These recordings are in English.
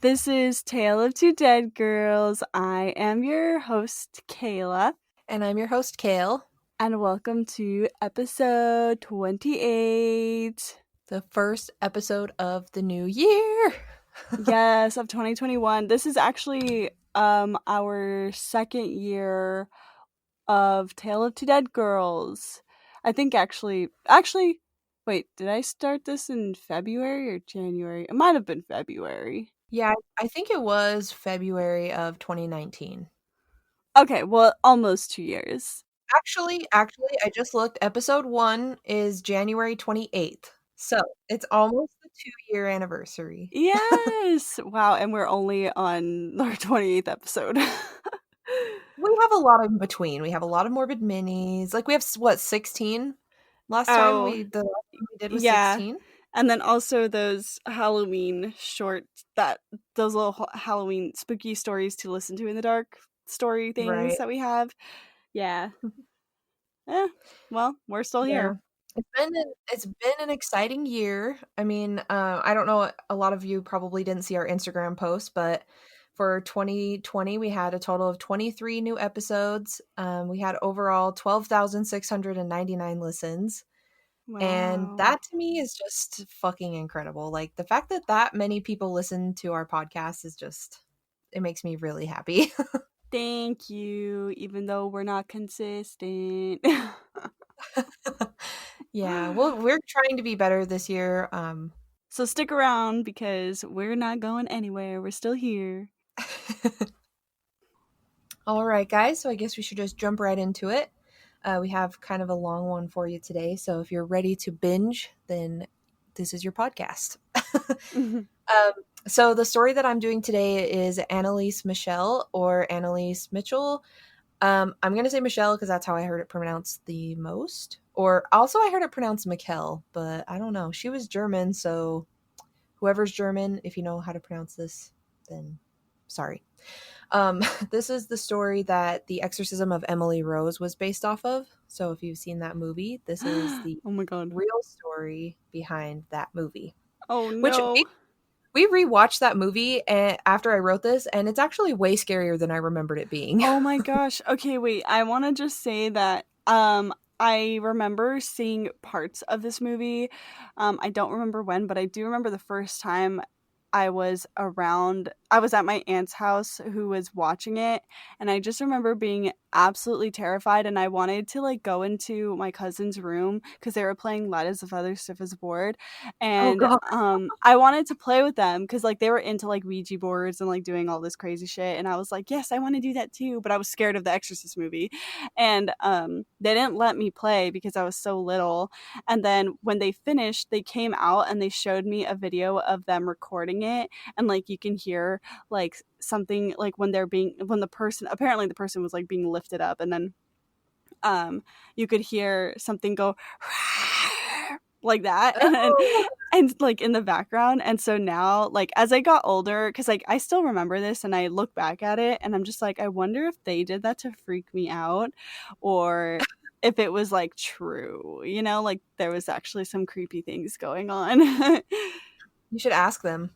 This is Tale of Two Dead Girls. I am your host, Kayla. And I'm your host, Kayle. And welcome to episode 28. The first episode of the new year. Yes, of 2021. This is actually our second year of Tale of Two Dead Girls. I think actually, wait, did I start this in February or January? It might have been February. Yeah, I think it was February of 2019. Okay, well, almost 2 years. Actually, I just looked. Episode 1 is January 28th. So it's almost the 2-year anniversary. Yes! Wow, and we're only on our 28th episode. We have a lot in between. We have a lot of morbid minis. Like we have, what, 16? The last one we did was yeah. 16. And then also those Halloween shorts, those little Halloween spooky stories to listen to in the dark story things Right. that we have. Yeah. Well, we're still here. It's been an exciting year. I mean, I don't know, a lot of you probably didn't see our Instagram post, but for 2020, we had a total of 23 new episodes. We had overall 12,699 listens. And Wow. that to me is just fucking incredible. Like the fact that many people listen to our podcast is just, it makes me really happy. Thank you, even though we're not consistent. Yeah, well, we're trying to be better this year. So stick around because we're not going anywhere. We're still here. All right, guys. So I guess we should just jump right into it. We have kind of a long one for you today. So if you're ready to binge, then this is your podcast. So the story that I'm doing today is Anneliese Michel or Anneliese Mitchell. I'm going to say Michelle because that's how I heard it pronounced the most. Or also I heard it pronounced Michel, but I don't know. She was German, so whoever's German, if you know how to pronounce this, then sorry. This is the story that the Exorcism of Emily Rose was based off of. So if you've seen that movie, this is the Oh my god. real story behind that movie. Oh Which no. we rewatched that movie after I wrote this, and it's actually way scarier than I remembered it being. Oh my gosh. Okay, wait. I want to just say that I remember seeing parts of this movie. I don't remember when, but I do remember the first time I was at my aunt's house who was watching it, and I just remember being absolutely terrified, and I wanted to like go into my cousin's room because they were playing Light as a Feather, Stiff as a Board, Oh and god. I wanted to play with them because like they were into like Ouija boards and like doing all this crazy shit, and I was like, yes, I want to do that too, but I was scared of the Exorcist movie, and they didn't let me play because I was so little. And then when they finished, they came out and they showed me a video of them recording it, and like you can hear like something like when the person was like being lifted up, and then you could hear something go like that, Oh. and like in the background. And so now like as I got older, because like I still remember this and I look back at it and I'm just like, I wonder if they did that to freak me out or if it was like true, like there was actually some creepy things going on. You should ask them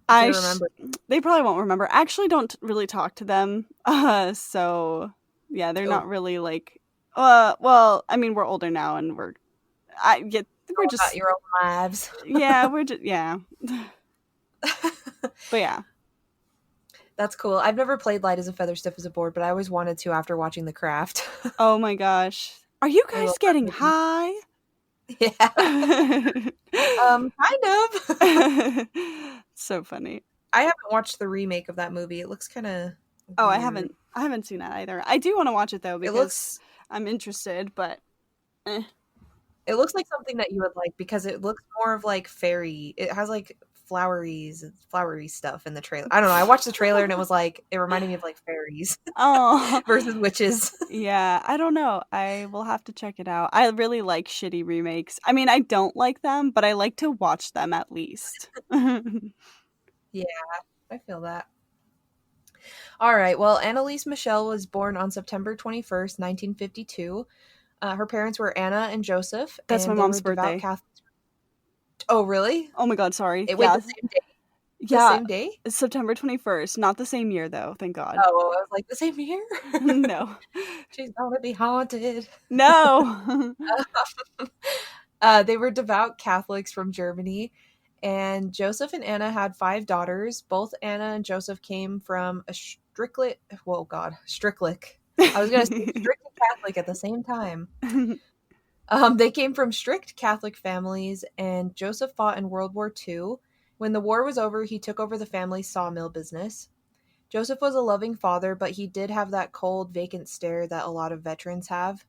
if they remember. They probably won't remember. I actually don't really talk to them. So yeah, they're not really like well, I mean, we're older now and we're just your own lives. yeah, we're just yeah. But yeah. That's cool. I've never played Light as a Feather, Stiff as a Board, but I always wanted to after watching The Craft. Oh my gosh. Are you guys getting high? Yeah. Kind of. So funny. I haven't watched the remake of that movie. It looks kind of Oh, I haven't seen that either. I do want to watch it though because I'm interested, but It looks like something that you would like because it looks more of like fairy. It has like flowery stuff in the trailer. I don't know. I watched the trailer and it reminded me of like fairies. Oh. Versus witches. Yeah, I don't know. I will have to check it out. I really like shitty remakes. I mean, I don't like them, but I like to watch them at least. Yeah, I feel that. All right. Well, Anneliese Michel was born on September 21st, 1952. Her parents were Anna and Joseph. That's and my mom's birthday. Oh, really? Oh my god, sorry. Wait, the same day? The Yeah, same day? September 21st. Not the same year, though, thank God. Oh, I was like, the same year? No. She's gonna be haunted. No. They were devout Catholics from Germany, and Joseph and Anna had 5 daughters. Both Anna and Joseph came from a strictly, whoa, God, strictly. I was going to say strict and Catholic at the same time. They came from strict Catholic families, and Joseph fought in World War II. When the war was over, he took over the family sawmill business. Joseph was a loving father, but he did have that cold, vacant stare that a lot of veterans have.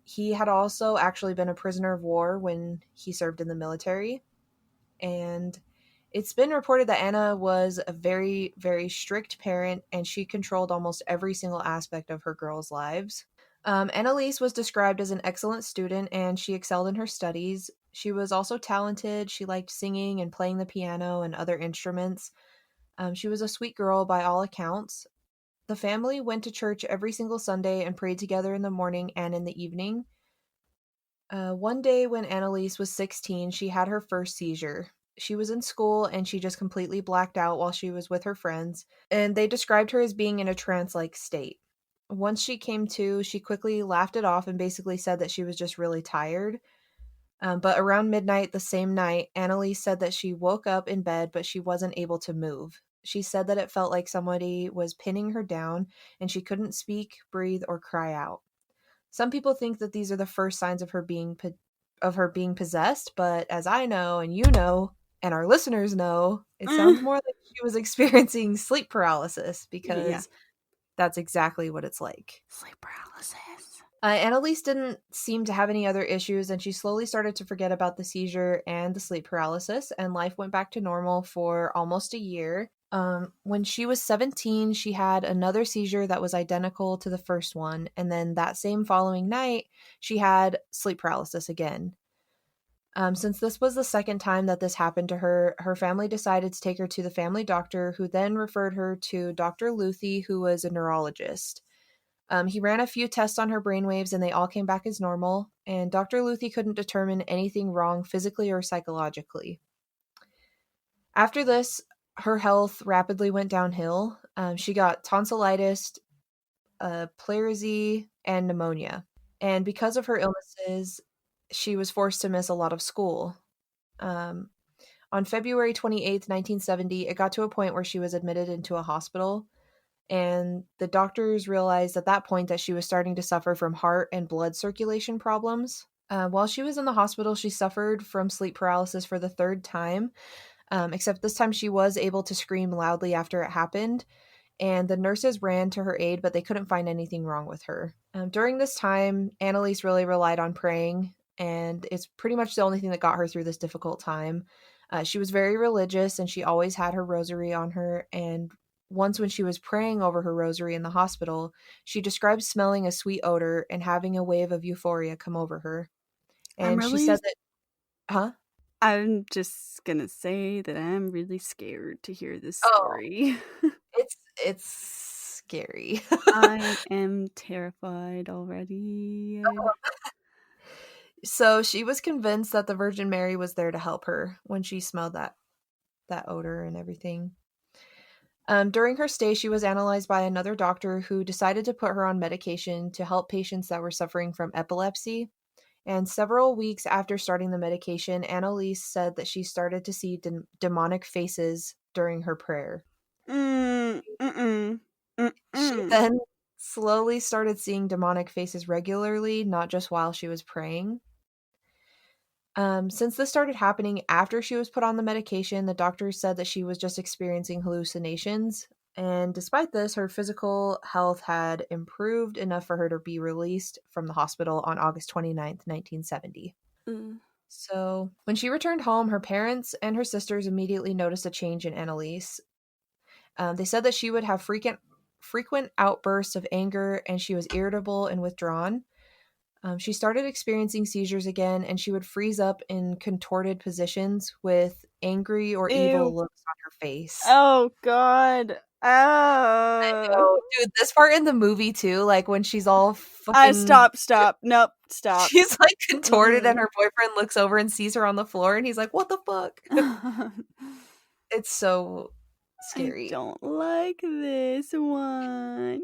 He had also actually been a prisoner of war when he served in the military. And it's been reported that Anna was a very, very strict parent and she controlled almost every single aspect of her girls' lives. Anneliese was described as an excellent student and she excelled in her studies. She was also talented. She liked singing and playing the piano and other instruments. She was a sweet girl by all accounts. The family went to church every single Sunday and prayed together in the morning and in the evening. One day when Anneliese was 16, she had her first seizure. She was in school and she just completely blacked out while she was with her friends, and they described her as being in a trance like state. Once she came to, she quickly laughed it off and basically said that she was just really tired. But around midnight the same night, Anneliese said that she woke up in bed, but she wasn't able to move. She said that it felt like somebody was pinning her down and she couldn't speak, breathe, or cry out. Some people think that these are the first signs of her being possessed, but as I know and you know and our listeners know, it sounds more like she was experiencing sleep paralysis Yeah. because that's exactly what it's like. Sleep paralysis. Annalise didn't seem to have any other issues, and she slowly started to forget about the seizure and the sleep paralysis, and life went back to normal for almost a year. When she was 17, she had another seizure that was identical to the first one, and then that same following night, she had sleep paralysis again. Since this was the second time that this happened to her, her family decided to take her to the family doctor, who then referred her to Dr. Luthi, who was a neurologist. He ran a few tests on her brainwaves and they all came back as normal, and Dr. Luthi couldn't determine anything wrong physically or psychologically. After this, her health rapidly went downhill. She got tonsillitis, pleurisy, and pneumonia. And because of her illnesses, she was forced to miss a lot of school. Um, on February 28th, 1970, it got to a point where she was admitted into a hospital. And the doctors realized at that point that she was starting to suffer from heart and blood circulation problems. While she was in the hospital, she suffered from sleep paralysis for the third time, except this time she was able to scream loudly after it happened. And the nurses ran to her aid, but they couldn't find anything wrong with her. During this time, Anneliese really relied on praying, and it's pretty much the only thing that got her through this difficult time. She was very religious, and she always had her rosary on her, and once when she was praying over her rosary in the hospital, she described smelling a sweet odor and having a wave of euphoria come over her. I'm And she really said that, huh? I'm just gonna say that I'm really scared to hear this Oh, story. it's scary. I am terrified already. So she was convinced that the Virgin Mary was there to help her when she smelled that odor and everything. During her stay, she was analyzed by another doctor who decided to put her on medication to help patients that were suffering from epilepsy. And several weeks after starting the medication, Annalise said that she started to see demonic faces during her prayer. Mm, mm-mm, She mm-mm. then slowly started seeing demonic faces regularly, not just while she was praying. Since this started happening after she was put on the medication, the doctors said that she was just experiencing hallucinations. And despite this, her physical health had improved enough for her to be released from the hospital on August 29th, 1970. Mm. So, when she returned home, her parents and her sisters immediately noticed a change in Annalise. They said that she would have frequent outbursts of anger and she was irritable and withdrawn. She started experiencing seizures again, and she would freeze up in contorted positions with angry or evil Ew. looks on her face. Oh God. I Oh. know, dude. This part in the movie too, like when she's all fucking, Stop. Nope. Stop. she's like contorted, and Mm-mm. her boyfriend looks over and sees her on the floor, and he's like, "What the fuck?" It's so I scary. don't like this one.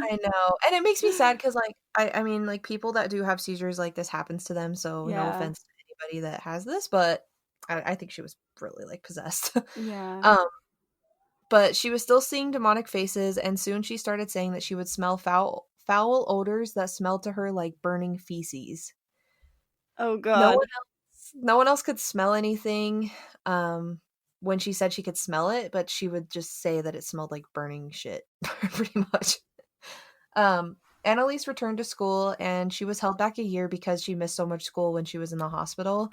I know, and it makes me sad because, like, I mean, like, people that do have seizures, like, this happens to them, so no Yeah. offense to anybody that has this, but I think she was really, like, possessed. Yeah. Um, but she was still seeing demonic faces, and soon she started saying that she would smell foul odors that smelled to her like burning feces. Oh No god. one no one else could smell anything, um, when she said she could smell it, but she would just say that it smelled like burning shit, pretty much. Anneliese returned to school and she was held back a year because she missed so much school when she was in the hospital.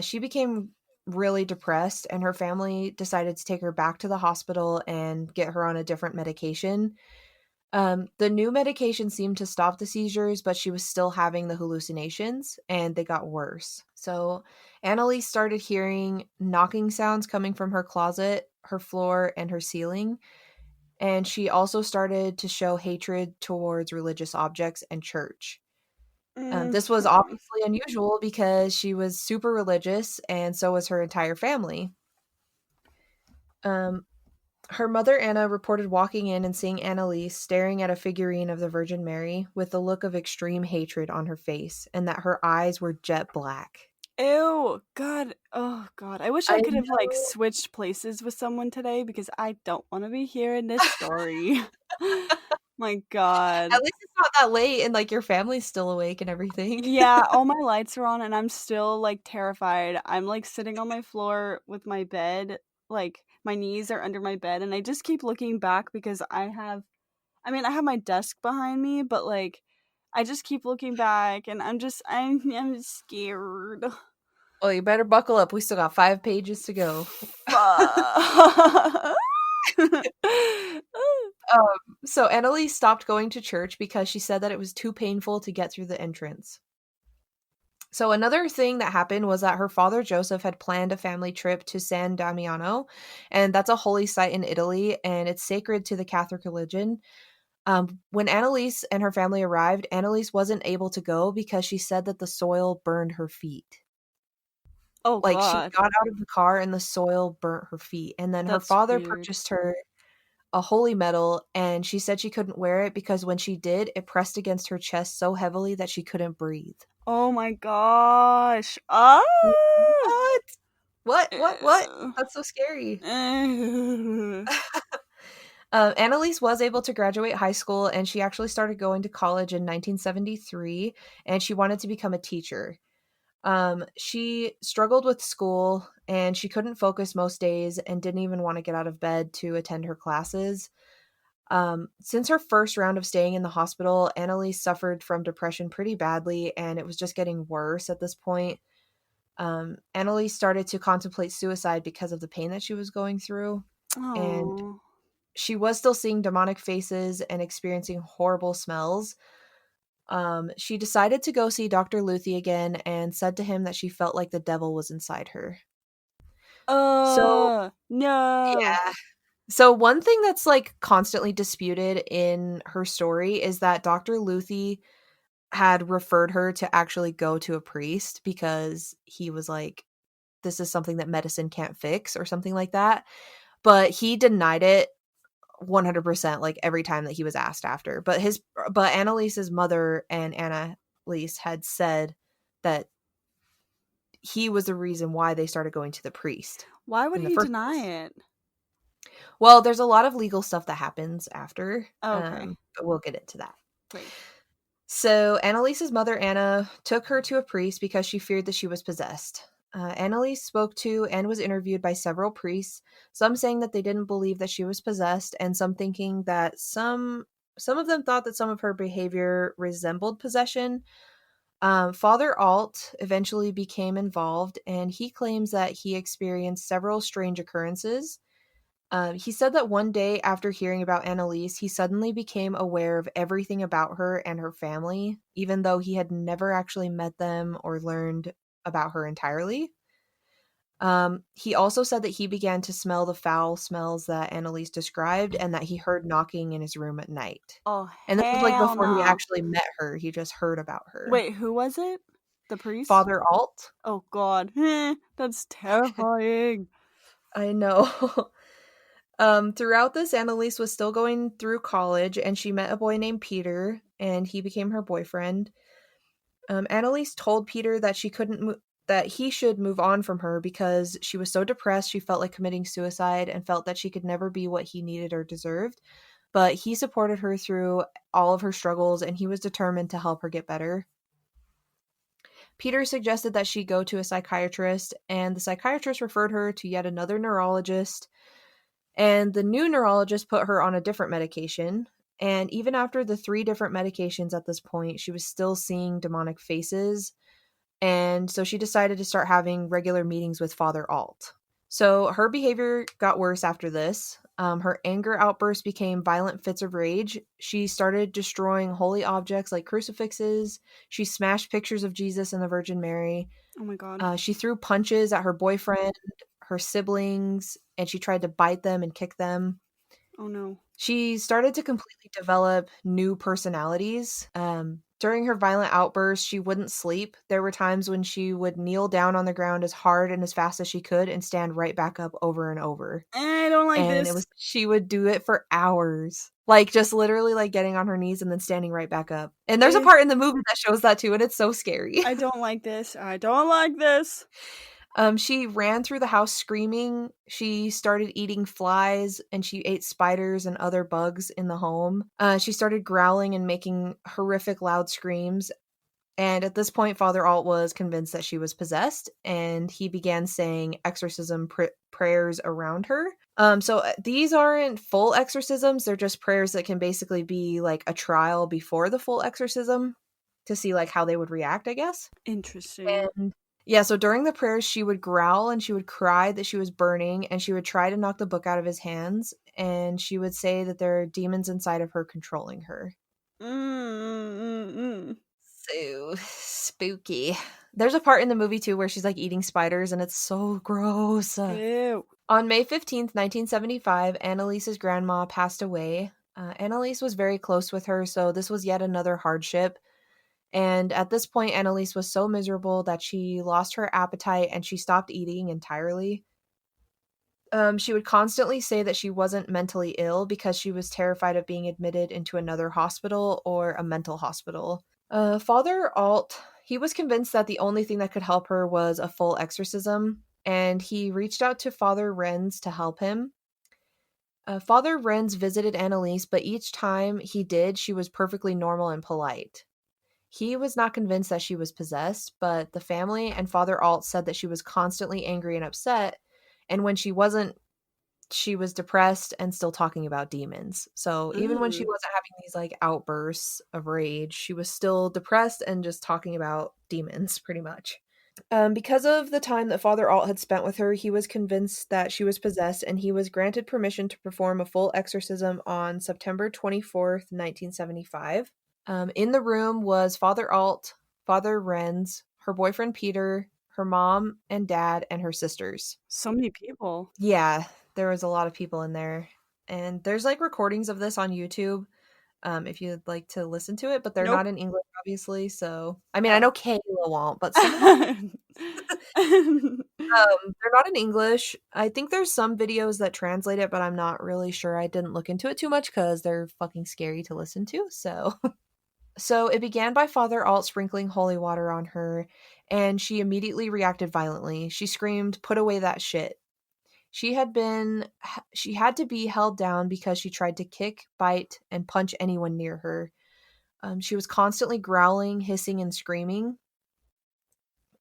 She became really depressed, and her family decided to take her back to the hospital and get her on a different medication. The new medication seemed to stop the seizures, but she was still having the hallucinations, and they got worse. So, Anneliese started hearing knocking sounds coming from her closet, her floor, and her ceiling. And she also started to show hatred towards religious objects and church. This was Mhm. obviously unusual because she was super religious, and so was her entire family. Um, Her mother, Anna, reported walking in and seeing Annalise staring at a figurine of the Virgin Mary with a look of extreme hatred on her face, and that her eyes were jet black. Ew, god. Oh god. I wish I I could have like know. switched places with someone today because I don't want to be hearing this story. My god. At least it's not that late and like your family's still awake and everything. Yeah, all my lights are on and I'm still like terrified. I'm like sitting on my floor with my bed, like my knees are under my bed and I just keep looking back because I have my desk behind me, but like I just keep looking back and I'm scared. Well, you better buckle up. We still got 5 pages to go. Fuck. So Annalise stopped going to church because she said that it was too painful to get through the entrance. So another thing that happened was that her father Joseph had planned a family trip to San Damiano, and that's a holy site in Italy, and it's sacred to the Catholic religion. When Annalise and her family arrived, Annalise wasn't able to go because she said that the soil burned her feet. Oh Like, she god. got out of the car and the soil burnt her feet, and then her That's father weird. purchased her a holy medal, and she said she couldn't wear it because when she did, it pressed against her chest so heavily that she couldn't breathe. Oh my gosh. Ah. What? What? Ew. That's so scary. Ew. Annalise was able to graduate high school, and she actually started going to college in 1973, and she wanted to become a teacher. She struggled with school, and she couldn't focus most days and didn't even want to get out of bed to attend her classes. Since her first round of staying in the hospital, Annalise suffered from depression pretty badly, and it was just getting worse at this point. Annalise started to contemplate suicide because of the pain that she was going through. And Oh. she was still seeing demonic faces and experiencing horrible smells. She decided to go see Dr. Luthi again and said to him that she felt like the devil was inside her. So, No. yeah. So, one thing that's like constantly disputed in her story is that Dr. Luthi had referred her to actually go to a priest because he was like, this is something that medicine can't fix or something like that. But he denied it 100% like every time that he was asked after. But Annalise's mother and Annalise had said that he was the reason why they started going to the priest Why would in the he first deny place. it? Well, there's a lot of legal stuff that happens after, Okay. but we'll get into that. Great. So Annalise's mother Anna took her to a priest because she feared that she was possessed. Annalise spoke to and was interviewed by several priests, some saying that they didn't believe that she was possessed, and some thinking that some of them thought that some of her behavior resembled possession. Father Alt eventually became involved, and he claims that he experienced several strange occurrences. He said that one day after hearing about Annalise, he suddenly became aware of everything about her and her family, even though he had never actually met them or learned about her entirely. He also said that he began to smell the foul smells that Annalise described and that he heard knocking in his room at night. Oh And this was like hell before he no. actually met her, he just heard about her. Wait, who was it? The priest? Father Alt. Oh god. That's terrifying. I know. Throughout this, Anneliese was still going through college, and she met a boy named Peter, and he became her boyfriend. Anneliese told Peter that she couldn't that he should move on from her because she was so depressed she felt like committing suicide and felt that she could never be what he needed or deserved. But he supported her through all of her struggles, and he was determined to help her get better. Peter suggested that she go to a psychiatrist, and the psychiatrist referred her to yet another neurologist. And the new neurologist put her on a different medication. And even after the 3 different medications at this point, she was still seeing demonic faces. And so she decided to start having regular meetings with Father Alt. So her behavior got worse after this. Her anger outbursts became violent fits of rage. She started destroying holy objects like crucifixes. She smashed pictures of Jesus and the Virgin Mary. Oh my god. She threw punches at her boyfriend, her siblings, and she tried to bite them and kick them. Oh no. She started to completely develop new personalities. During her violent outbursts, she wouldn't sleep. There were times when she would kneel down on the ground as hard and as fast as she could and stand right back up over and over. I don't like And this. she would do it for hours. Like just literally like getting on her knees and then standing right back up. And there's a Eh, part in the movie that shows that too, and it's so scary. I don't like this. I don't like this. She ran through the house screaming. She started eating flies and she ate spiders and other bugs in the home. She started growling and making horrific loud screams. And at this point, Father Alt was convinced that she was possessed, and he began saying exorcism prayers around her. These aren't full exorcisms; they're just prayers that can basically be like a trial before the full exorcism to see like how they would react, I guess. Interesting. And yeah, so during the prayers, she would growl and she would cry that she was burning, and she would try to knock the book out of his hands, and she would say that there are demons inside of her controlling her. Mm. So spooky. There's a part in the movie too where she's like eating spiders and it's so gross. Ew. On May 15th, 1975, Anneliese's grandma passed away. Anneliese was very close with her, so this was yet another hardship. And at this point, Anneliese was so miserable that she lost her appetite and she stopped eating entirely. She would constantly say that she wasn't mentally ill because she was terrified of being admitted into another hospital or a mental hospital. Father Alt, he was convinced that the only thing that could help her was a full exorcism, and he reached out to Father Renz to help him. Father Renz visited Anneliese, but each time he did, she was perfectly normal and polite. He was not convinced that she was possessed, but the family and Father Alt said that she was constantly angry and upset, and when she wasn't, she was depressed and still talking about demons. So even when she Ooh. wasn't having these like outbursts of rage, she was still depressed and just talking about demons pretty much. Because of the time that Father Alt had spent with her, he was convinced that she was possessed, and he was granted permission to perform a full exorcism on September 24th, 1975. In the room was Father Alt, Father Renz, her boyfriend Peter, her mom and dad, and her sisters. So many people. Yeah, there was a lot of people in there. And there's like recordings of this on YouTube, if you'd like to listen to it, but they're not Nope. in English, obviously. So, I mean, I Oh. know Kayla won't, but some of them, they're not in English. I think there's some videos that translate it, but I'm not really sure. I didn't look into it too much because they're fucking scary to listen to. So, so it began by Father Alt sprinkling holy water on her, and she immediately reacted violently. She screamed, "Put away that shit." She had to be held down because she tried to kick, bite, and punch anyone near her. She was constantly growling, hissing, and screaming.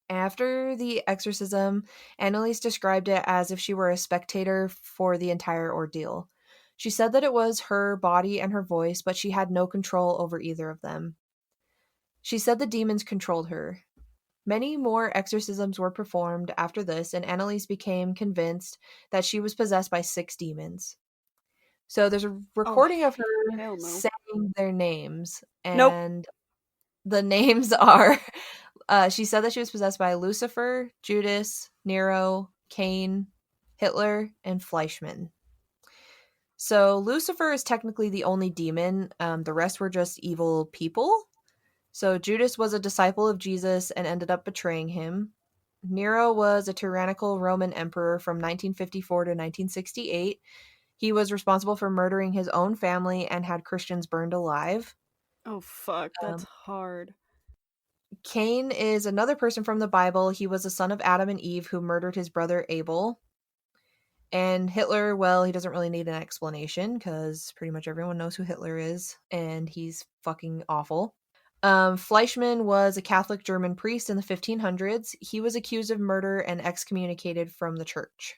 After the exorcism, Anneliese described it as if she were a spectator for the entire ordeal. She said that it was her body and her voice, but she had no control over either of them. She said the demons controlled her. Many more exorcisms were performed after this, and Anneliese became convinced that she was possessed by 6 demons. So there's a Oh, recording of her hell no. saying their names, Nope. and the names are she said that she was possessed by Lucifer, Judas, Nero, Cain, Hitler, and Fleischmann. So Lucifer is technically the only demon. The rest were just evil people. So Judas was a disciple of Jesus and ended up betraying him. Nero was a tyrannical Roman emperor from 1954 to 1968. He was responsible for murdering his own family and had Christians burned alive. Oh fuck, that's Um, hard. Cain is another person from the Bible. He was a son of Adam and Eve who murdered his brother Abel. And Hitler, well, he doesn't really need an explanation because pretty much everyone knows who Hitler is, and he's fucking awful. Fleischmann was a Catholic German priest in the 1500s. He was accused of murder and excommunicated from the church.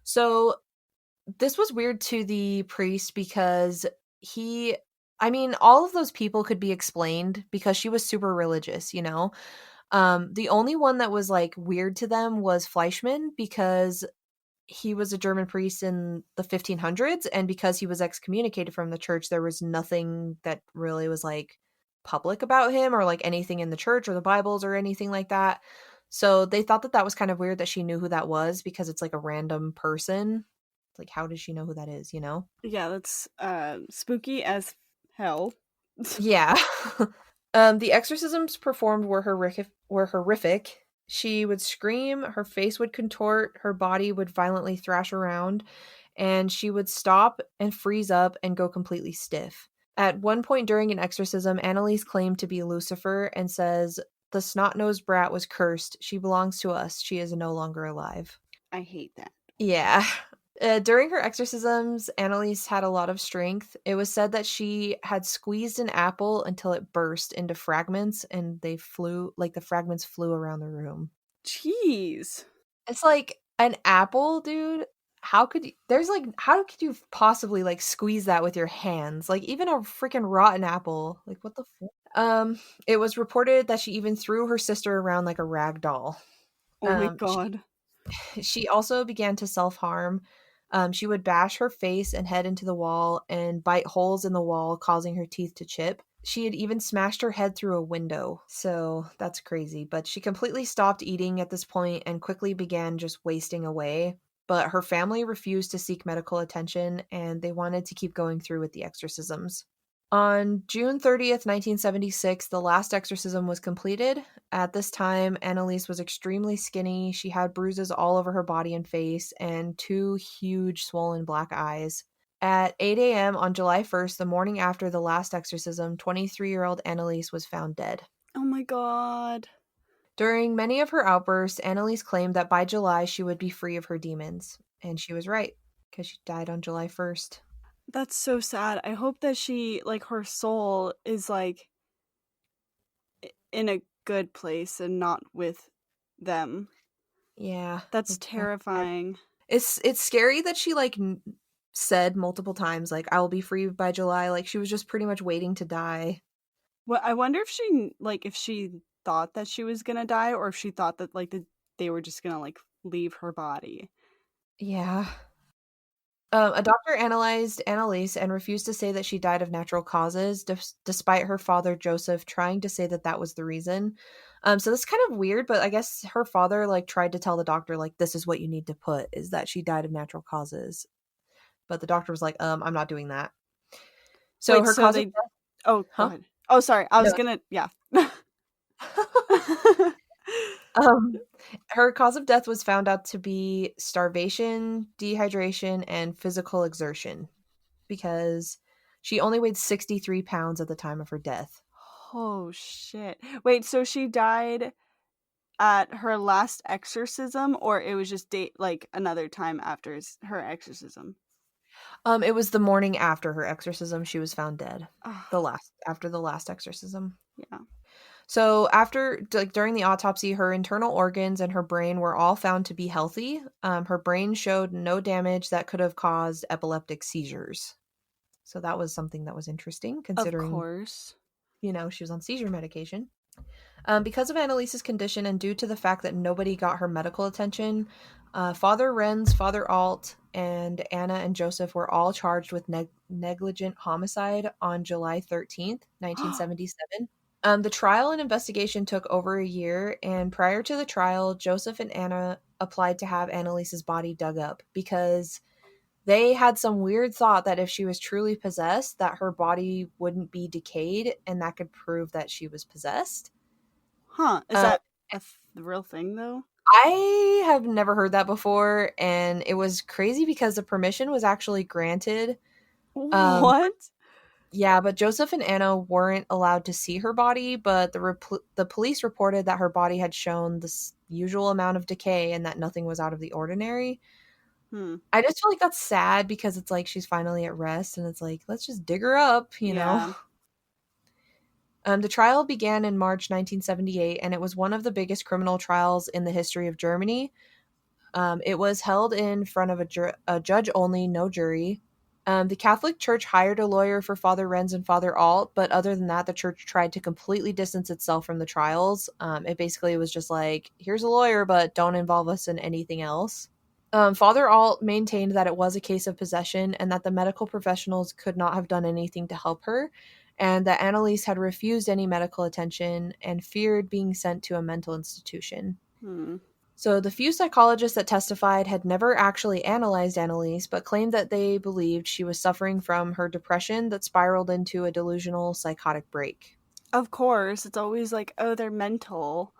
So this was weird to the priest because he, I mean, all of those people could be explained because she was super religious, you know? The only one that was like weird to them was Fleischmann because he was a German priest in the 1500s, and because he was excommunicated from the church, there was nothing that really was like public about him or like anything in the church or the Bibles or anything like that. So they thought that that was kind of weird that she knew who that was because it's like a random person. Like, how does she know who that is, you know? Yeah, that's spooky as hell. Yeah. The exorcisms performed were horrific. She would scream, her face would contort, her body would violently thrash around, and she would stop and freeze up and go completely stiff. At one point during an exorcism, Anneliese claimed to be Lucifer and says, "The snot-nosed brat was cursed. She belongs to us. She is no longer alive." I hate that. Yeah. During her exorcisms, Anneliese had a lot of strength. It was said that she had squeezed an apple until it burst into fragments and the fragments flew around the room. Jeez. It's like an apple, dude. How could you possibly like squeeze that with your hands? Like even a freaking rotten apple. Like what the fuck? It was reported that she even threw her sister around like a rag doll. Oh my Um, she god. she also began to self-harm. She would bash her face and head into the wall and bite holes in the wall, causing her teeth to chip. She had even smashed her head through a window. So that's crazy. But she completely stopped eating at this point and quickly began just wasting away. But her family refused to seek medical attention and they wanted to keep going through with the exorcisms. On June 30th, 1976, the last exorcism was completed. At this time, Anneliese was extremely skinny. She had bruises all over her body and face and two huge swollen black eyes. At 8 a.m. on July 1st, the morning after the last exorcism, 23-year-old Anneliese was found dead. Oh my god. During many of her outbursts, Anneliese claimed that by July she would be free of her demons. And she was right, because she died on July 1st. That's so sad. I hope that she, like, her soul is, like, in a good place and not with them. Yeah. That's terrifying. It's scary that she like said multiple times like I will be free by July. Like she was just pretty much waiting to die. Well, I wonder if she thought that she was gonna die, or if she thought that like they were just gonna like leave her body. Yeah. A doctor analyzed Annalise and refused to say that she died of natural causes, despite her father Joseph trying to say that that was the reason. So that's kind of weird, but I guess her father like tried to tell the doctor like this is what you need to put is that she died of natural causes, but the doctor was like, I'm not doing that. So Wait, her so cause of they? death, Oh, go huh? ahead. Oh, sorry. I No. was gonna. Yeah. Um, her cause of death was found out to be starvation, dehydration, and physical exertion because she only weighed 63 pounds at the time of her death. Oh shit. Wait, so she died at her last exorcism, or it was just date like another time after her exorcism? It was the morning after her exorcism she was found dead. Oh, After the last exorcism. yeah. So after like during the autopsy, her internal organs and her brain were all found to be healthy. Her brain showed no damage that could have caused epileptic seizures. So that was something that was interesting Of considering, course. she was on seizure medication. Because of Annalise's condition and due to the fact that nobody got her medical attention, Father Renz, Father Alt, and Anna and Joseph were all charged with negligent homicide on July 13th, 1977. The trial and investigation took over a year, and prior to the trial, Joseph and Anna applied to have Annalise's body dug up because they had some weird thought that if she was truly possessed, that her body wouldn't be decayed, and that could prove that she was possessed. Huh. Is Um, that the real thing though? I have never heard that before, and it was crazy because the permission was actually granted. Um, What? yeah, but Joseph and Anna weren't allowed to see her body, but the police reported that her body had shown this usual amount of decay and that nothing was out of the ordinary. Hmm. I just feel like that's sad because it's like she's finally at rest, and it's like, let's just dig her up, you know? Yeah. The trial began in March 1978, and it was one of the biggest criminal trials in the history of Germany. It was held in front of a judge only, no jury. The Catholic Church hired a lawyer for Father Renz and Father Alt, but other than that, the church tried to completely distance itself from the trials. It basically was just like, here's a lawyer, but don't involve us in anything else. Father Alt maintained that it was a case of possession and that the medical professionals could not have done anything to help her, and that Anneliese had refused any medical attention and feared being sent to a mental institution. Hmm. So the few psychologists that testified had never actually analyzed Anneliese, but claimed that they believed she was suffering from her depression that spiraled into a delusional psychotic break. Of course, it's always like, oh, they're mental.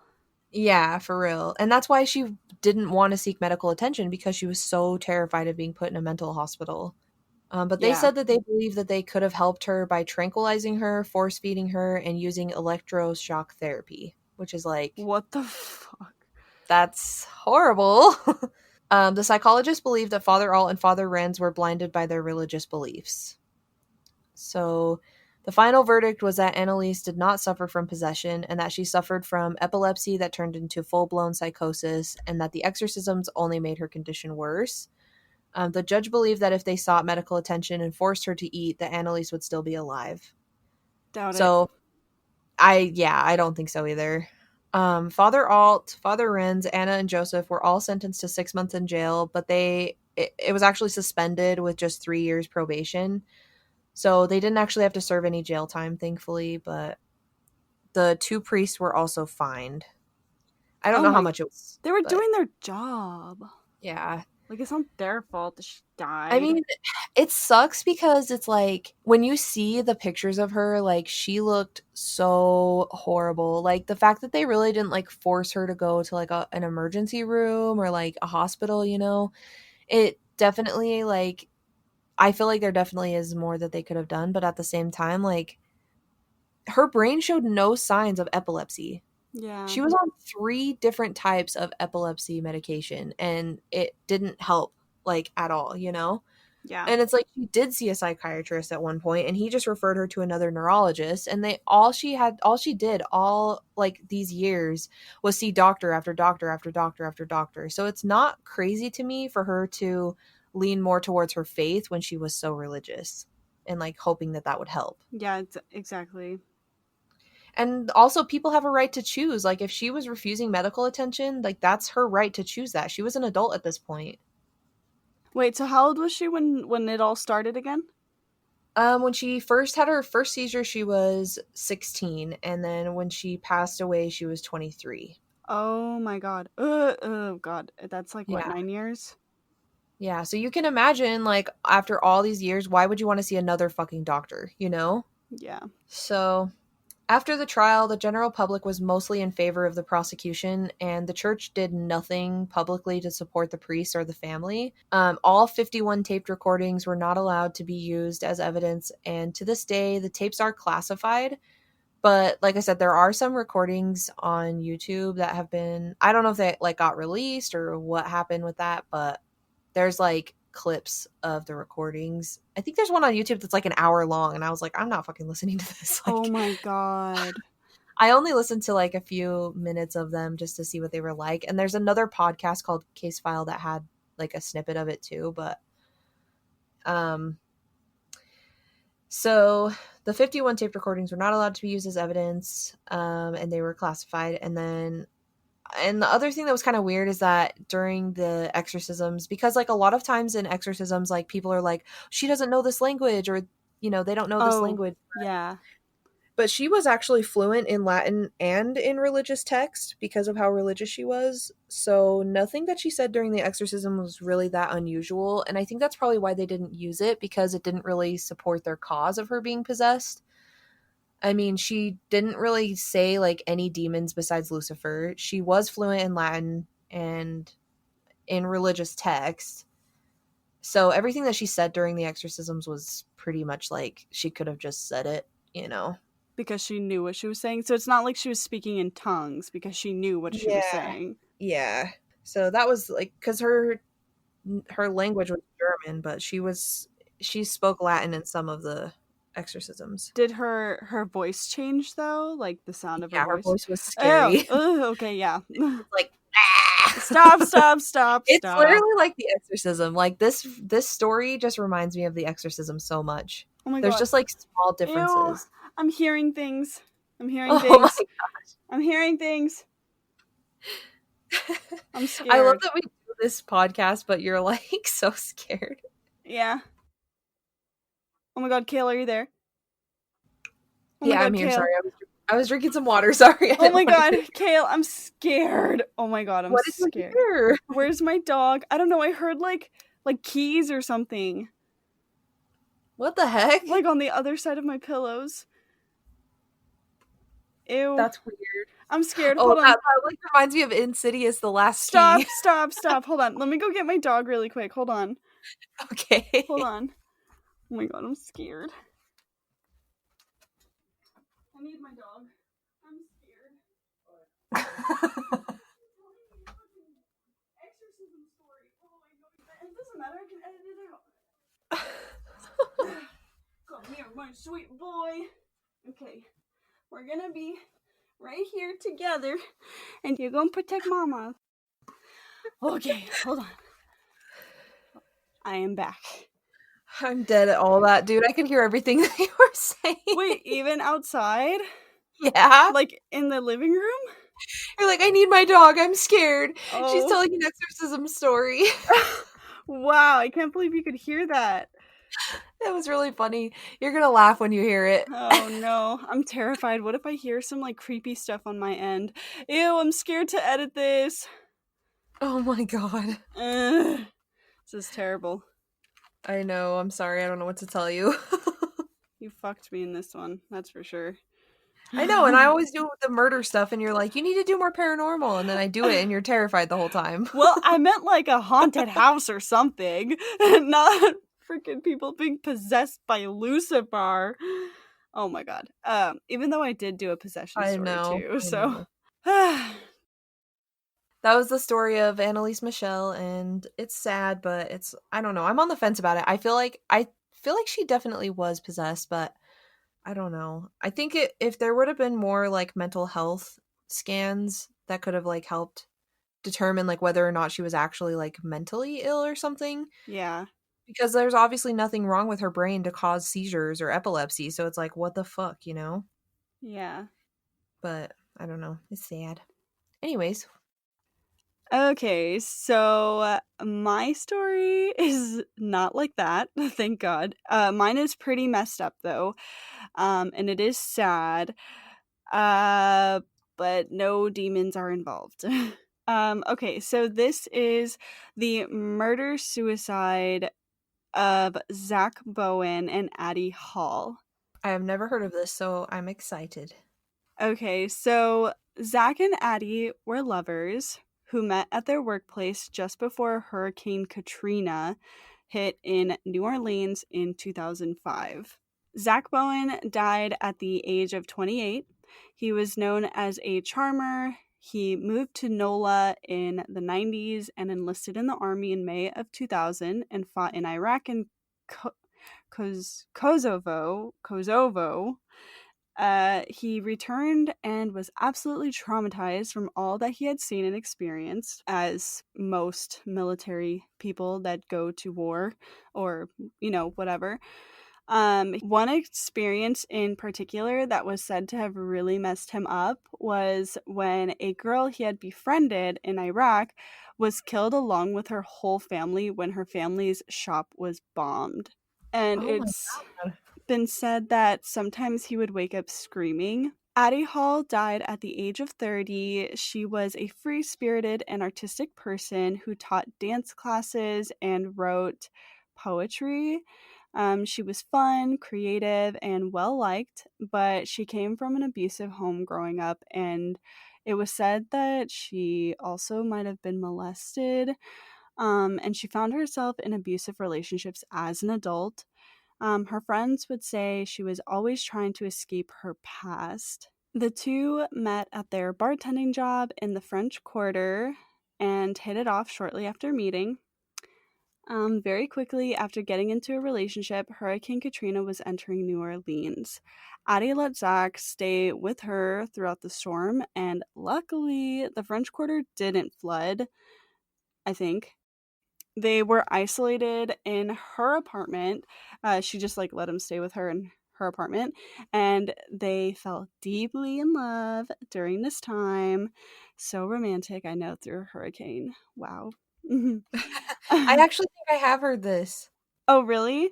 Yeah, for real. And that's why she didn't want to seek medical attention because she was so terrified of being put in a mental hospital. But they Yeah. said that they believe that they could have helped her by tranquilizing her, force feeding her, and using electroshock therapy, which is like, What the fuck? that's horrible. The psychologists believed that Father Alt and Father Renz were blinded by their religious beliefs. So the final verdict was that Anneliese did not suffer from possession and that she suffered from epilepsy that turned into full blown psychosis, and that the exorcisms only made her condition worse. The judge believed that if they sought medical attention and forced her to eat, that Anneliese would still be alive. Doubt it. So I don't think so either. Father Alt, Father Renz, Anna, and Joseph were all sentenced to 6 months in jail, but it was actually suspended with just 3 years probation. So they didn't actually have to serve any jail time, thankfully, but the two priests were also fined. I don't Oh know how my. much it was, They were but doing their job. yeah. Like, it's not their fault that she I died. mean, it sucks because it's like when you see the pictures of her, like she looked so horrible. Like the fact that they really didn't like force her to go to like an emergency room or like a hospital, it definitely like I feel like there definitely is more that they could have done, but at the same time, like her brain showed no signs of epilepsy. Yeah. She was on 3 different types of epilepsy medication and it didn't help like at all. Yeah. And it's like she did see a psychiatrist at one point and he just referred her to another neurologist, and all she did all like these years was see doctor after doctor after doctor after doctor. So it's not crazy to me for her to lean more towards her faith when she was so religious and like hoping that that would help. Yeah, it's exactly. And also people have a right to choose. Like if she was refusing medical attention, like that's her right to choose that. She was an adult at this point. Wait, so how old was she when it all started again? When she first had her first seizure, she was 16, and then when she passed away, she was 23. Oh my god. Oh god. That's like what, Yeah. 9 years? Yeah. So you can imagine, like, after all these years, why would you want to see another fucking doctor? Yeah. So after the trial, the general public was mostly in favor of the prosecution, and the church did nothing publicly to support the priest or the family. All 51 taped recordings were not allowed to be used as evidence, and to this day, the tapes are classified. But like I said, there are some recordings on YouTube that have been, I don't know if they like got released or what happened with that, but there's like clips of the recordings. I think there's one on YouTube that's like an hour long, and I was like, I'm not fucking listening to this. Oh Like my god. I only listened to like a few minutes of them just to see what they were like. And there's another podcast called Case File that had like a snippet of it too, but um so the 51 tape recordings were not allowed to be used as evidence, and they were classified. And the other thing that was kind of weird is that during the exorcisms, because like a lot of times in exorcisms, like people are like, she doesn't know this language, or they don't know this Oh, language. yeah. But she was actually fluent in Latin and in religious text because of how religious she was. So nothing that she said during the exorcism was really that unusual. And I think that's probably why they didn't use it, because it didn't really support their cause of her being possessed. I mean, she didn't really say like any demons besides Lucifer. She was fluent in Latin and in religious texts. So everything that she said during the exorcisms was pretty much like she could have just said it, you know. Because she knew what she was saying. So it's not like she was speaking in tongues because she knew what she was Yeah. saying. Yeah. So that was like cuz her language was German, but she spoke Latin in some of the exorcisms. Did her voice change though? Like the sound of her Yeah, her voice? voice was Oh, scary. ugh, okay, yeah. It's like ah! Stop, stop, stop, It's stop. literally like The Exorcism. Like this story just reminds me of The Exorcism so much. Oh my There's god. just like small Ew. differences. I'm hearing things. I'm hearing Oh my things. I'm hearing things. I'm I love scared. that we do this podcast, but you're like so scared. Yeah. Oh my god, Kayla, are you there? Oh my Yeah, I'm god, here. Kayla. Sorry, I was drinking some water. Sorry, I Oh didn't my want to god, hear. Kayla, I'm scared. Oh my god, I'm What did you scared. hear? Where's my dog? I don't know. I heard like keys or something. What the heck? Like on the other side of my pillows. Ew. That's weird. I'm scared. Oh, Hold on. that like reminds me of Insidious, the last key. Stop, stop, stop. Hold on. Let me go get my dog really quick. Hold on. Hold Okay. on. Oh my god, I'm scared. I need my dog. I'm scared. Exorcism story. Oh, I know that. It doesn't matter. I can edit it out. Come here, my sweet boy. Okay. We're gonna be right here together. And you're gonna protect Mama. Okay, hold on. I am back. I'm dead at all that, dude. I can hear everything that you were saying. Wait, even outside? Yeah. Like in the living room? You're like, I need my dog. I'm scared. She's Oh. telling an exorcism story. Wow, I can't believe you could hear that. It was really funny. You're gonna laugh when you hear it. Oh no, I'm terrified. What if I hear some like creepy stuff on my end? Ew, I'm scared to edit this. Oh my god. Ugh, this is terrible. I know. I'm sorry. I don't know what to tell you. You fucked me in this one, that's for sure. I know, and I always do the murder stuff, and you're like, you need to do more paranormal, and then I do it, and you're terrified the whole time. Well, I meant like a haunted house or something, not freaking people being possessed by Lucifer. Oh my god. Even though I did do a possession I story know. too, I so know. That was the story of Anneliese Michel, and it's sad, but it's I don't know. I'm on the fence about it. I feel like she definitely was possessed, but I don't know. I think if there would have been more like mental health scans that could have like helped determine like whether or not she was actually like mentally ill or something, yeah. because there's obviously nothing wrong with her brain to cause seizures or epilepsy. So it's like what the fuck, you know? Yeah. But I don't know. It's sad. Anyways, Okay, so my story is not like that, thank God. Mine is pretty messed up though, and it is sad. Uh, but no demons are involved. Okay, so this is the murder suicide of Zach Bowen and Addie Hall. I have never heard of this, so I'm excited. Okay, so Zach and Addie were lovers who met at their workplace just before Hurricane Katrina hit in New Orleans in 2005. Zach Bowen died at the age of 28. He was known as a charmer. He moved to NOLA in the 90s and enlisted in the army in May of 2000 and fought in Iraq and Kosovo. He returned and was absolutely traumatized from all that he had seen and experienced, as most military people that go to war or, whatever. One experience in particular that was said to have really messed him up was when a girl he had befriended in Iraq was killed along with her whole family when her family's shop was bombed. And Oh my it's god. been said that sometimes he would wake up screaming. Addie Hall died at the age of 30. She was a free spirited and artistic person who taught dance classes and wrote poetry. She was fun, creative, and well liked, but she came from an abusive home growing up, and it was said that she also might have been molested. And she found herself in abusive relationships as an adult. Her friends would say she was always trying to escape her past. The two met at their bartending job in the French Quarter and hit it off shortly after meeting. Very quickly after getting into a relationship, Hurricane Katrina was entering New Orleans. Addie let Zach stay with her throughout the storm, and luckily, the French Quarter didn't flood, I think. They were isolated in her apartment. She just like let him stay with her in her apartment, and they fell deeply in love during this time. So romantic, I know, through a hurricane. Wow. I actually think I have heard this. Oh, really?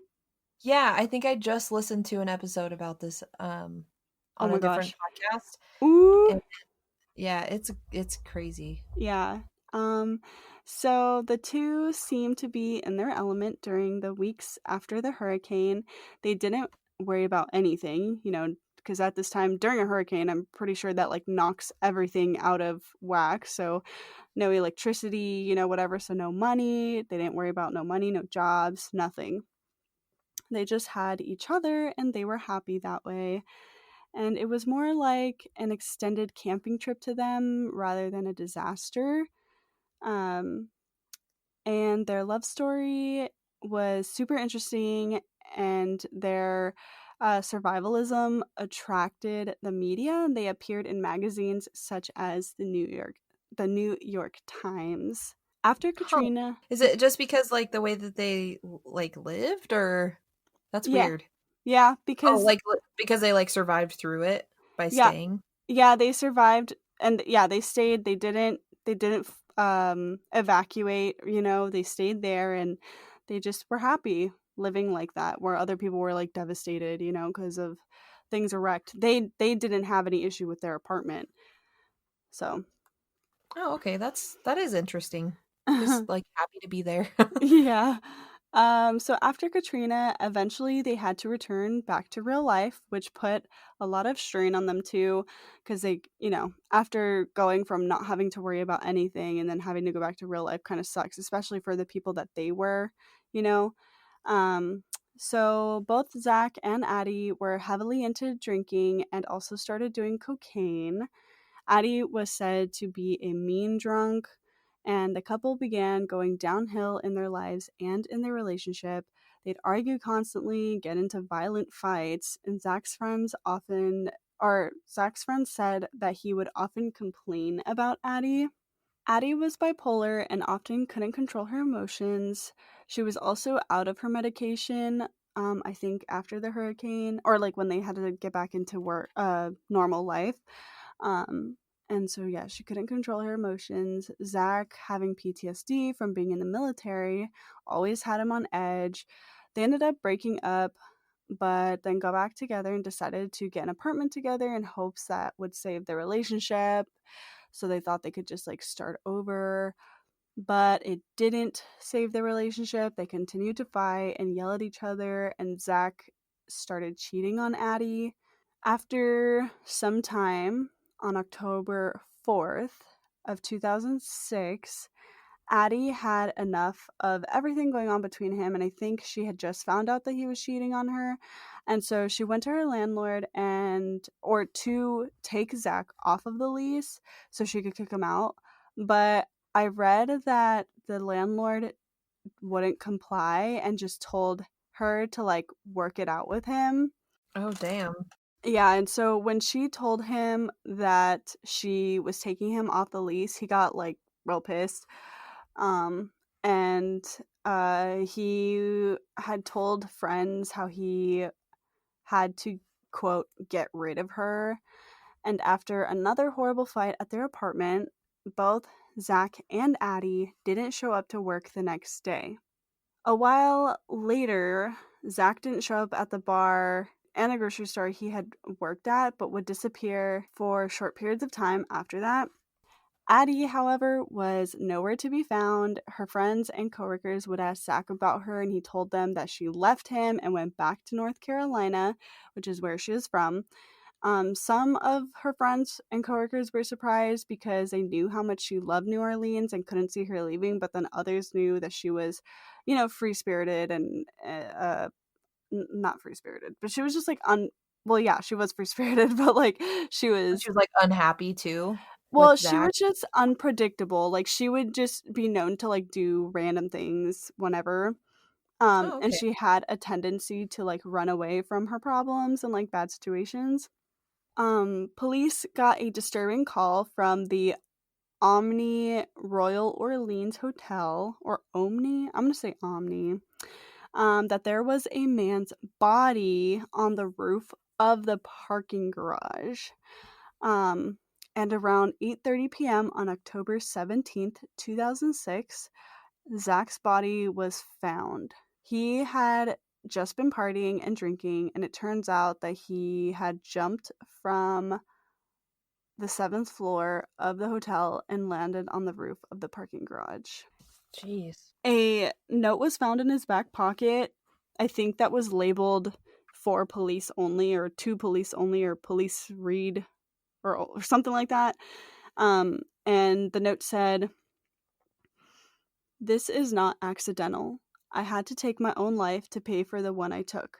Yeah, I think I just listened to an episode about this Oh on a my different gosh. podcast. Ooh. And yeah, it's crazy. Yeah. Um, so the two seemed to be in their element during the weeks after the hurricane. They didn't worry about anything, because at this time during a hurricane, I'm pretty sure that like knocks everything out of whack. So no electricity, whatever. So no money. They didn't worry about no money, no jobs, nothing. They just had each other and they were happy that way. And it was more like an extended camping trip to them rather than a disaster. Um, and their love story was super interesting, and their survivalism attracted the media, and they appeared in magazines such as the New York Times. After Huh. Katrina, Is it just because like the way that they like lived, or that's yeah, weird? yeah, Oh, because like because they like survived through it by yeah, staying. yeah, they survived, and yeah, they stayed. They didn't evacuate, they stayed there, and they just were happy living like that, where other people were like devastated, because of things were wrecked. They didn't have any issue with their apartment. So Oh, okay, that is interesting. Just like happy to be there. yeah. So after Katrina, eventually they had to return back to real life, which put a lot of strain on them too, because after going from not having to worry about anything and then having to go back to real life kind of sucks, especially for the people that they were, you know. Um, so both Zach and Addie were heavily into drinking and also started doing cocaine. Addie was said to be a mean drunk, and the couple began going downhill in their lives and in their relationship. They'd argue constantly, get into violent fights, and Zach's friends said that he would often complain about Addie. Addie was bipolar and often couldn't control her emotions. She was also out of her medication, I think after the hurricane, or like when they had to get back into work, normal life. Um, and so, yeah, she couldn't control her emotions. Zach, having PTSD from being in the military, always had him on edge. They ended up breaking up, but then got back together and decided to get an apartment together in hopes that would save their relationship. So they thought they could just like start over, but it didn't save their relationship. They continued to fight and yell at each other, and Zach started cheating on Addie. After some time, on October 4th of 2006, Addie had enough of everything going on between him, and I think she had just found out that he was cheating on her. And so she went to her landlord or to take Zach off of the lease so she could kick him out. But I read that the landlord wouldn't comply and just told her to like work it out with him. Oh, damn. Yeah, and so when she told him that she was taking him off the lease, he got like real pissed. Um and he had told friends how he had to quote get rid of her. And after another horrible fight at their apartment, both Zach and Addie didn't show up to work the next day. A while later, Zach didn't show up at the bar and a grocery store he had worked at, but would disappear for short periods of time after that. Addie, however, was nowhere to be found. Her friends and coworkers would ask Zach about her, and he told them that she left him and went back to North Carolina, which is where she is from. Some of her friends and coworkers were surprised because they knew how much she loved New Orleans and couldn't see her leaving, but then others knew that she was, free spirited and not free spirited, but she was just like well, yeah, she was free spirited, but like she She was was like unhappy too well, with she Zach. was just unpredictable. Like she would just be known to like do random things whenever. Oh, And okay. she had a tendency to like run away from her problems and like bad situations. Police got a disturbing call from the Omni Royal Orleans Hotel, or Omni. I'm gonna say Omni. That there was a man's body on the roof of the parking garage. Um, and around 8:30 p.m. on October 17th, 2006, Zach's body was found. He had just been partying and drinking, and it turns out that he had jumped from the seventh floor of the hotel and landed on the roof of the parking garage. Jeez. A note was found in his back pocket. I think that was labeled for police only, or to police only, or police read, or something like that. And the note said, "This is not accidental. I had to take my own life to pay for the one I took.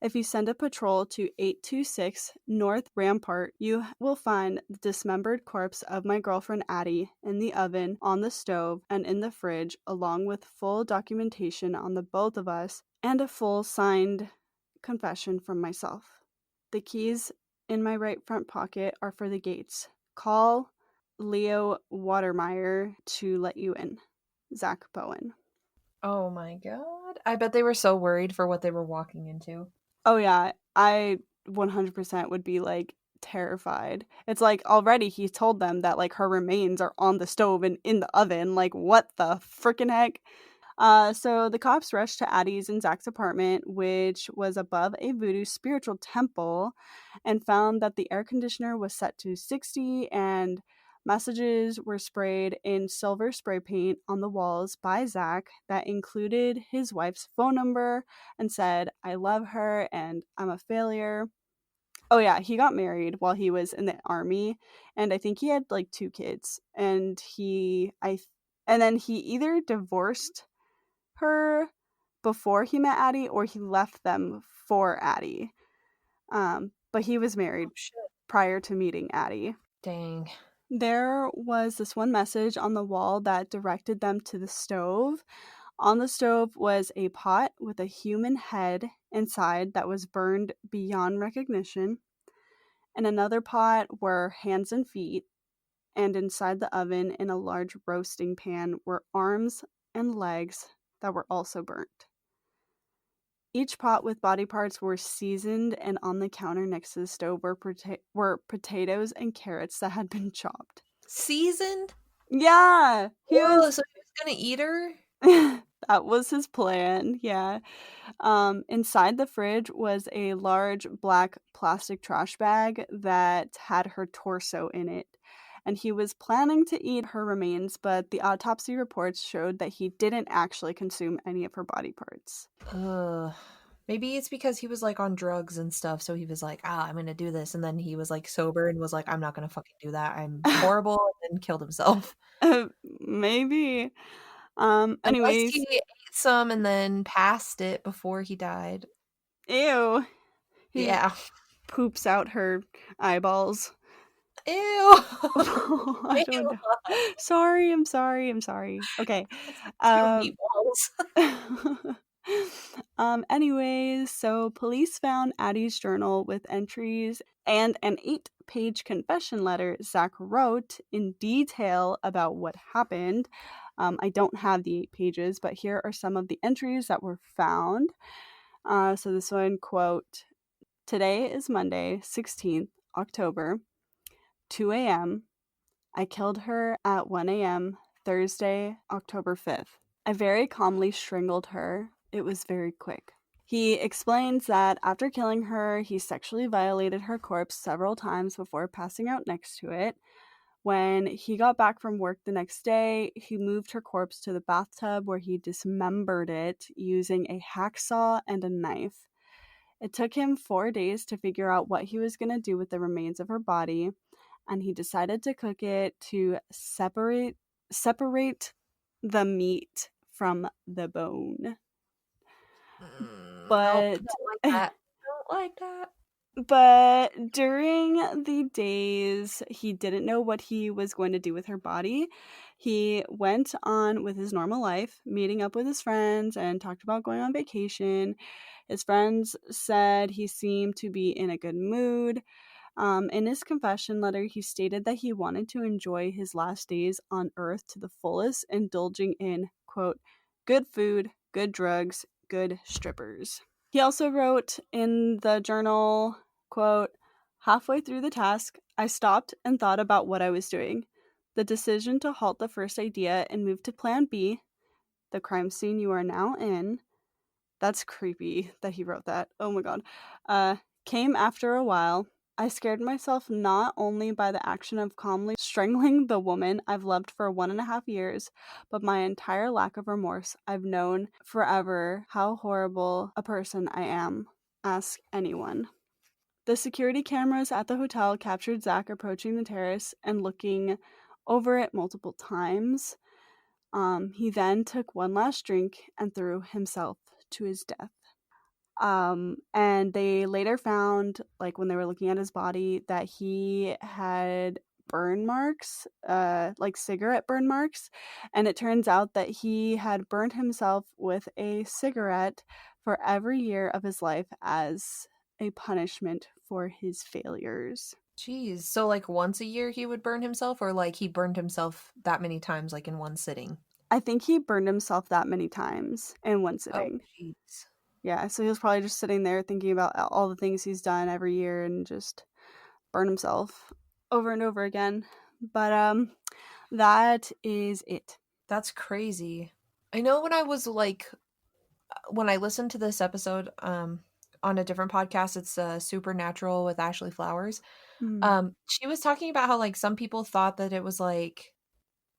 If you send a patrol to 826 North Rampart, you will find the dismembered corpse of my girlfriend Addie in the oven, on the stove, and in the fridge, along with full documentation on the both of us and a full signed confession from myself. The keys in my right front pocket are for the gates. Call Leo Watermeyer to let you in. Zach Bowen." Oh my god. I bet they were so worried for what they were walking into. Oh yeah, I 100% would be like terrified. It's like already he told them that like her remains are on the stove and in the oven. Like what the freaking heck? So the cops rushed to Addie's and Zach's apartment, which was above a voodoo spiritual temple, and found that the air conditioner was set to 60 and messages were sprayed in silver spray paint on the walls by Zach that included his wife's phone number and said, "I love her and I'm a failure." Oh yeah, he got married while he was in the army, and I think he had like two kids. And then he either divorced her before he met Addie, or he left them for Addie. But he was Oh married shit. prior to meeting Addie. Dang. There was this one message on the wall that directed them to the stove. On the stove was a pot with a human head inside that was burned beyond recognition. In another pot were hands and feet, and inside the oven in a large roasting pan were arms and legs that were also burnt. Each pot with body parts were seasoned, and on the counter next to the stove were potatoes and carrots that had been chopped. Seasoned? Yeah, he Whoa, was. so he was gonna eat her? That was his plan. Yeah. Inside the fridge was a large black plastic trash bag that had her torso in it. And he was planning to eat her remains, but the autopsy reports showed that he didn't actually consume any of her body parts. Ugh. Maybe it's because he was like on drugs and stuff, so he was like, ah, I'm gonna do this. And then he was like sober and was like, I'm not gonna fucking do that. I'm horrible, and then killed himself. Maybe. Unless Anyways, he ate some and then passed it before he died. ew. He Yeah. poops out her eyeballs. Ew. I don't know. Kayla. Sorry, I'm sorry, I'm sorry. Okay. It's like two Um meatballs. Anyways, so police found Addie's journal with entries and an 8-page confession letter Zach wrote in detail about what happened. I don't have the 8 pages, but here are some of the entries that were found. So this one, quote, "Today is Monday, 16th October, 2 a.m. I killed her at 1 a.m. Thursday, October 5th. I very calmly strangled her. It was very quick." He explains that after killing her, he sexually violated her corpse several times before passing out next to it. When he got back from work the next day, he moved her corpse to the bathtub where he dismembered it using a hacksaw and a knife. It took him 4 days to figure out what he was going to do with the remains of her body, and he decided to cook it to separate the meat from the bone. Nope, But don't like that. Don't like that. but during the days he didn't know what he was going to do with her body, he went on with his normal life, meeting up with his friends and talked about going on vacation. His friends said he seemed to be in a good mood. In his confession letter, he stated that he wanted to enjoy his last days on Earth to the fullest, indulging in, quote, good food, good drugs, good strippers. He also wrote in the journal, quote, halfway through the task, I stopped and thought about what I was doing. The decision to halt the first idea and move to plan B, the crime scene you are now in, that's creepy that he wrote that. Oh my god. Came after a while. I scared myself not only by the action of calmly strangling the woman I've loved for 1.5 years, but my entire lack of remorse. I've known forever how horrible a person I am. Ask anyone. The security cameras at the hotel captured Zach approaching the terrace and looking over it multiple times. He then took one last drink and threw himself to his death. And they later found, like when they were looking at his body, that he had burn marks, like cigarette burn marks. And it turns out that he had burned himself with a cigarette for every year of his life as a punishment for his failures. Jeez. So like once a year he would burn himself, or like he burned himself that many times, like in one sitting? I think he burned himself that many times in one Oh, sitting. jeez. Yeah, so he was probably just sitting there thinking about all the things he's done every year and just burn himself over and over again. But that is it. That's crazy. I know when I was like when I listened to this episode on a different podcast, it's Supernatural with Ashley Flowers. Mm. She was talking about how like some people thought that it was like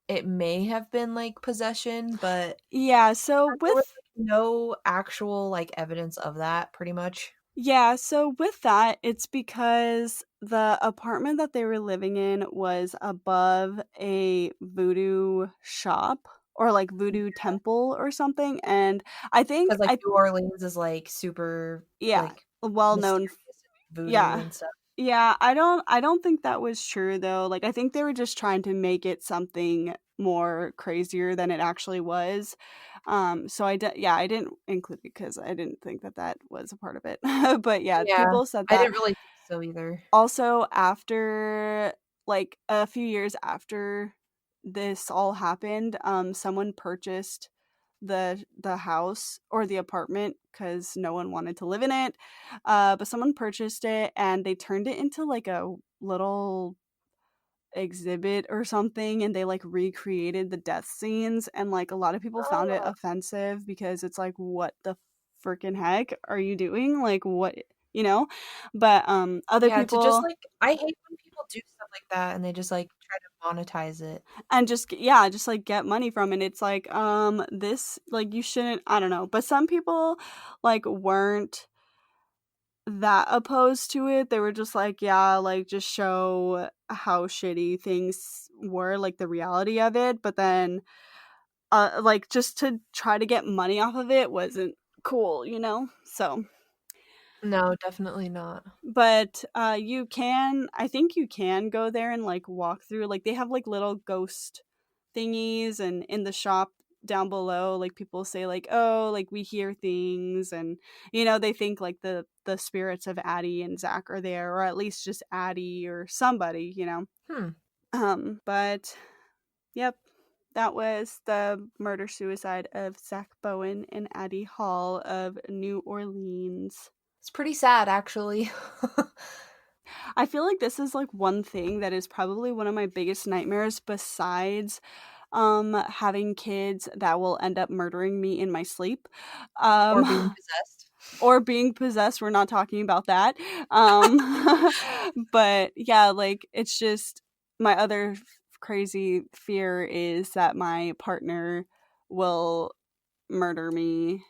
it may have been like possession, but Yeah, so there was with like no actual like evidence of that pretty much. yeah, so with that, it's because the apartment that they were living in was above a voodoo shop or like voodoo temple or something, and I think Because like I New Orleans is like super yeah, like well known. mysterious and voodoo Yeah. and stuff. Yeah, I don't think that was true though. Like I think they were just trying to make it something more crazier than it actually was. So I didn't include it because I didn't think that that was a part of it. But yeah, Yeah. people said I that. didn't really think so either. Also, after like a few years after this all happened, someone purchased the house or the apartment because no one wanted to live in it. But someone purchased it and they turned it into like a little exhibit or something, and they like recreated the death scenes, and like a lot of people found it Oh. offensive because it's like what the freaking heck are you doing, like what, you know. But other Yeah, to just people like I hate when people do stuff like that and they just like try to monetize it. and just yeah, just like get money from it. It's like this, like you shouldn't, I don't know, but some people like weren't that opposed to it. They were just like, yeah, like just show how shitty things were, like the reality of it. But then, like just to try to get money off of it wasn't cool, you know? So, No, definitely not. but you can, I think you can go there and like walk through, like they have like little ghost thingies, and in the shop down below, like people say like, oh, like we hear things, and you know, they think like the spirits of Addie and Zach are there, or at least just Addie or somebody, you know. Hmm. But yep, that was the murder suicide of Zach Bowen and Addie Hall of New Orleans. It's pretty sad actually. I feel like this is like one thing that is probably one of my biggest nightmares besides having kids that will end up murdering me in my sleep. Or being Um possessed. or being possessed. We're not talking about that. But yeah, like it's just my other crazy fear is that my partner will murder me,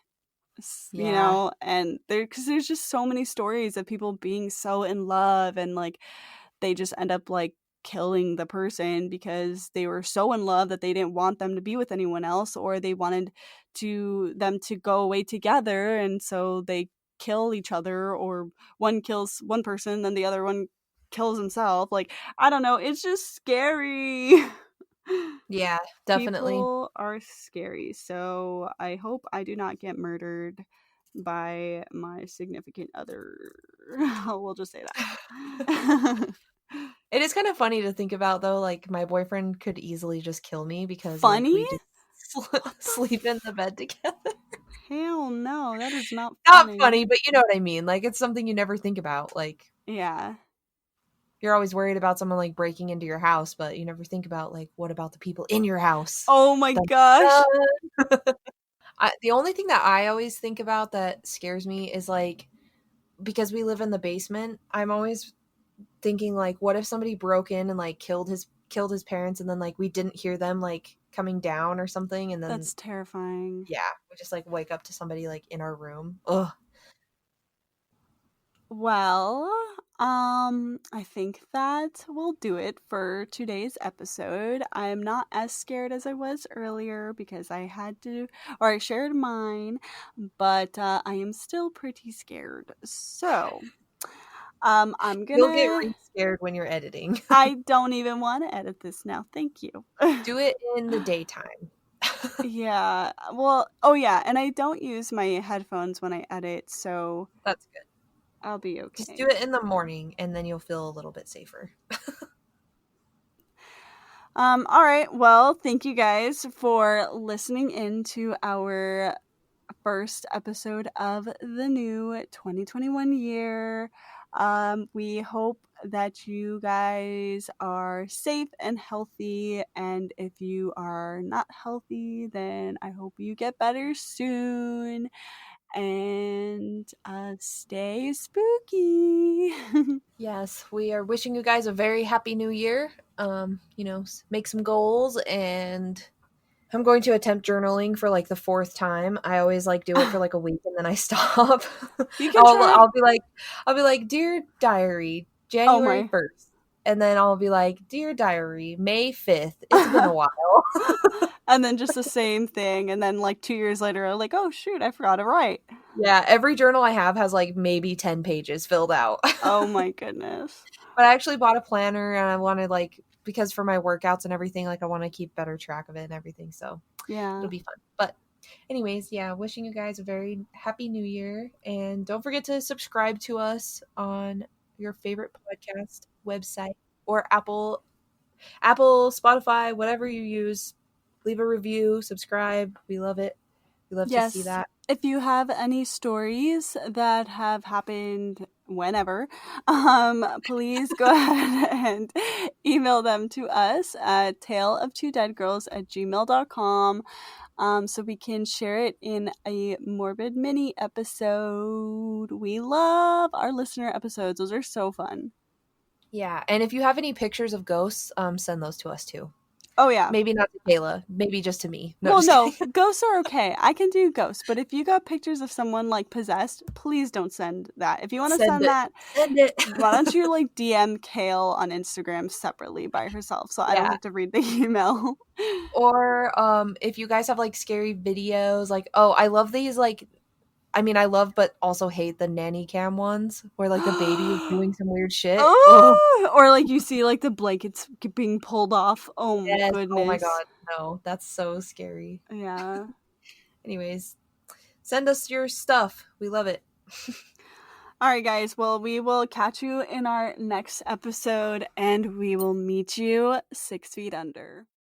Yeah. and because there's just so many stories of people being so in love and like they just end up like killing the person because they were so in love that they didn't want them to be with anyone else, or they wanted to them to go away together, and so they kill each other, or one kills one person then the other one kills himself. Like, I don't know, it's just scary. Yeah, definitely. People are scary, so I hope I do not get murdered by my significant other. We'll just say that. It is kind of funny to think about though, like my boyfriend could easily just kill me because like Funny? we just What the sleep in the bed together. hell no, that is not Not funny. funny, but you know what I mean. Like it's something you never think about. Like Yeah. you're always worried about someone like breaking into your house, but you never think about like what about the people in your house? Oh my Dun, gosh. dun. The only thing that I always think about that scares me is like because we live in the basement, I'm always thinking like what if somebody broke in and like killed his parents and then like we didn't hear them like coming down or something and then That's terrifying. yeah, we just like wake up to somebody like in our room. Ugh. Well, I think that will do it for today's episode. I'm not as scared as I was earlier because I had to, or I shared mine, but I am still pretty scared. So, I'm You'll get gonna, re-scared when you're editing. I don't even want to edit this now. Thank you. Do it in the daytime. Yeah. Well, oh yeah, and I don't use my headphones when I edit, so That's good. I'll be Just okay. do it in the morning and then you'll feel a little bit safer. All right. Well, thank you guys for listening in to our first episode of the new 2021 year. We hope that you guys are safe and healthy. And if you are not healthy, then I hope you get better soon. And stay spooky. Yes, we are wishing you guys a very happy new year. Make some goals and I'm going to attempt journaling for like the fourth time. I always like do it for like a week and then I stop. You can I'll try. I'll be like, "Dear diary, Oh January my. 1st." And then I'll be like, "Dear diary, May 5th." It's been a while. And then just the same thing, and then like 2 years later I'm like, oh shoot, I forgot to write. Yeah, every journal I have has like maybe 10 pages filled out. Oh my goodness. But I actually bought a planner and I wanted like because for my workouts and everything, like I want to keep better track of it and everything. So Yeah. it'll be fun. But anyways, yeah, wishing you guys a very happy new year. And don't forget to subscribe to us on your favorite podcast website or Apple, Spotify, whatever you use. Leave a review, subscribe. We love it. We love to see Yes. that. If you have any stories that have happened whenever, please go ahead and email them to us at taleoftwodeadgirls@gmail.com, so we can share it in a morbid mini episode. We love our listener episodes. Those are so fun. Yeah. And if you have any pictures of ghosts, send those to us too. Oh yeah. Maybe not to Kayla. Maybe just to me. No, Well, just no, kidding. ghosts are okay. I can do ghosts, but if you got pictures of someone like possessed, please don't send that. If you want to Send send it. that, Send it. why don't you like DM Kayle on Instagram separately by herself so I don't Yeah. have to read the email? Or if you guys have like scary videos, like I love these like I love but also hate the nanny cam ones where like the baby is doing some weird shit. Oh Oh, or like you see like the blankets being pulled off. Oh my yes. Oh my goodness. god. No, that's so scary. Yeah. Anyways, send us your stuff. We love it. All right, guys. Well, we will catch you in our next episode and we will meet you 6 feet under.